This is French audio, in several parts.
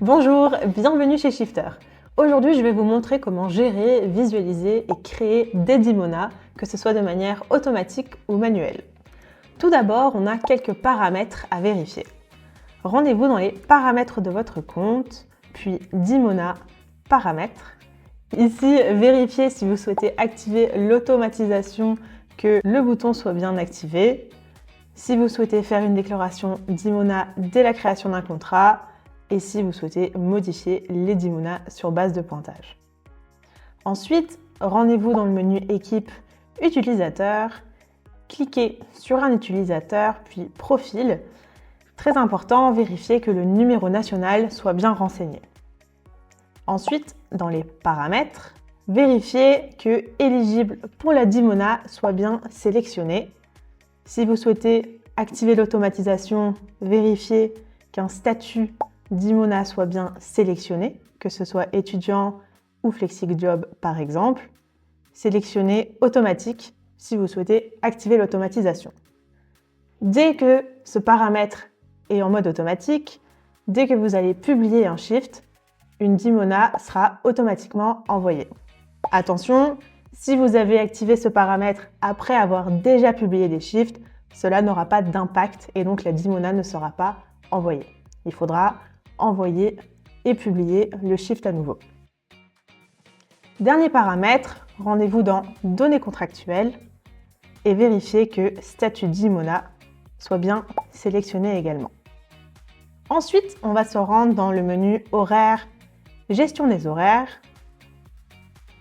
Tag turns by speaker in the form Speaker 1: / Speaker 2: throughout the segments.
Speaker 1: Bonjour, bienvenue chez Shifter. Aujourd'hui, je vais vous montrer comment gérer, visualiser et créer des Dimona, que ce soit de manière automatique ou manuelle. Tout d'abord, on a quelques paramètres à vérifier. Rendez-vous dans les paramètres de votre compte, puis Dimona, paramètres. Ici, vérifiez si vous souhaitez activer l'automatisation, que le bouton soit bien activé. Si vous souhaitez faire une déclaration Dimona dès la création d'un contrat, et si vous souhaitez modifier les Dimona sur base de pointage. Ensuite, rendez-vous dans le menu Équipe Utilisateur, cliquez sur un utilisateur, puis Profil. Très important, vérifiez que le numéro national soit bien renseigné. Ensuite, dans les paramètres, vérifiez que Éligible pour la Dimona soit bien sélectionné. Si vous souhaitez activer l'automatisation, vérifiez qu'un statut Dimona soit bien sélectionné, que ce soit étudiant ou FlexiJob par exemple. Sélectionnez automatique si vous souhaitez activer l'automatisation. Dès que ce paramètre est en mode automatique, dès que vous allez publier un shift, une Dimona sera automatiquement envoyée. Attention, si vous avez activé ce paramètre après avoir déjà publié des shifts, cela n'aura pas d'impact et donc la Dimona ne sera pas envoyée. Il faudra envoyer et publier le shift à nouveau. Dernier paramètre, rendez-vous dans Données contractuelles et vérifiez que Statut Dimona soit bien sélectionné également. Ensuite, on va se rendre dans le menu Horaires, Gestion des horaires.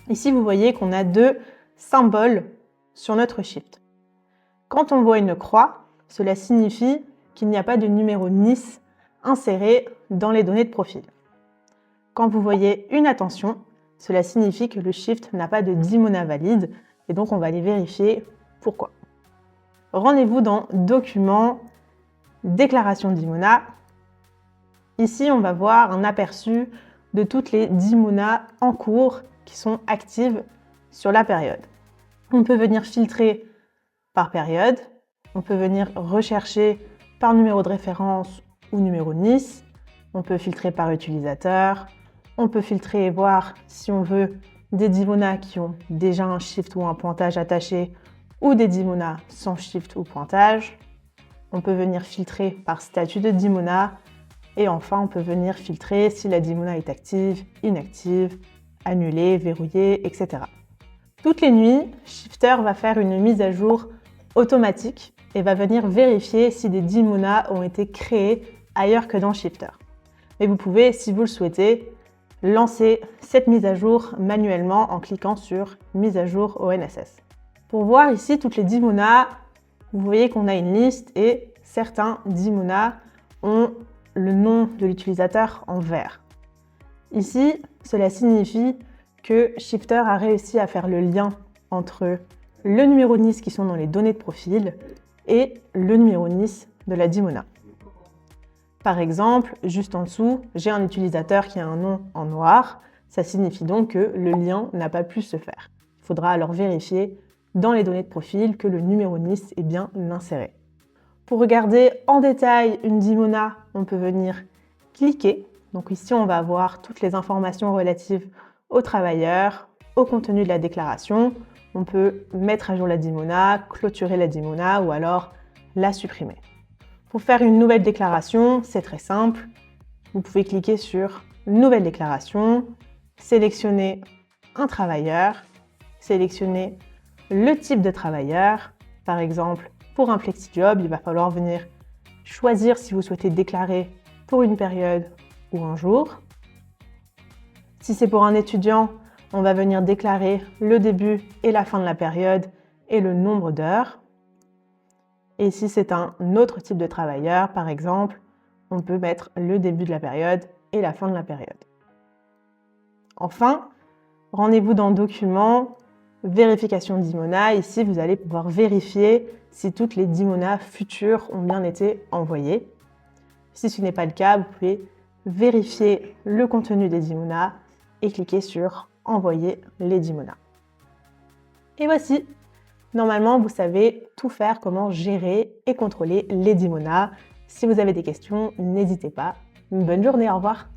Speaker 1: Ici, vous voyez qu'on a deux symboles sur notre shift. Quand on voit une croix, cela signifie qu'il n'y a pas de numéro NIS inséré dans les données de profil. Quand vous voyez une attention, cela signifie que le shift n'a pas de Dimona valide et donc on va aller vérifier pourquoi. Rendez-vous dans Documents, Déclaration Dimona. Ici, on va voir un aperçu de toutes les Dimona en cours qui sont actives sur la période. On peut venir filtrer par période, on peut venir rechercher par numéro de référence ou numéro NIS, on peut filtrer par utilisateur, on peut filtrer et voir si on veut des Dimona qui ont déjà un shift ou un pointage attaché ou des Dimona sans shift ou pointage. On peut venir filtrer par statut de Dimona et enfin on peut venir filtrer si la Dimona est active, inactive, annulée, verrouillée, etc. Toutes les nuits, Shifter va faire une mise à jour automatique et va venir vérifier si des Dimona ont été créés ailleurs que dans Shifter. Mais vous pouvez, si vous le souhaitez, lancer cette mise à jour manuellement en cliquant sur Mise à jour ONSS. Pour voir ici toutes les Dimona, vous voyez qu'on a une liste et certains Dimona ont le nom de l'utilisateur en vert. Ici, cela signifie que Shifter a réussi à faire le lien entre le numéro NIS qui sont dans les données de profil et le numéro NIS de la Dimona. Par exemple, juste en dessous, j'ai un utilisateur qui a un nom en noir. Ça signifie donc que le lien n'a pas pu se faire. Il faudra alors vérifier dans les données de profil que le numéro NIS est bien inséré. Pour regarder en détail une Dimona, on peut venir cliquer. Donc ici, on va avoir toutes les informations relatives aux travailleurs, au contenu de la déclaration. On peut mettre à jour la Dimona, clôturer la Dimona ou alors la supprimer. Pour faire une nouvelle déclaration, c'est très simple. Vous pouvez cliquer sur Nouvelle déclaration, sélectionner un travailleur, sélectionner le type de travailleur. Par exemple, pour un FlexiJob, il va falloir venir choisir si vous souhaitez déclarer pour une période ou un jour. Si c'est pour un étudiant, on va venir déclarer le début et la fin de la période et le nombre d'heures. Et si c'est un autre type de travailleur, par exemple, on peut mettre le début de la période et la fin de la période. Enfin, rendez-vous dans Documents, Vérification Dimona. Ici, vous allez pouvoir vérifier si toutes les Dimona futures ont bien été envoyées. Si ce n'est pas le cas, vous pouvez vérifier le contenu des Dimona et cliquer sur Envoyer les Dimona. Et voici! Normalement, vous savez tout faire, comment gérer et contrôler les Dimona. Si vous avez des questions, n'hésitez pas. Une bonne journée, au revoir!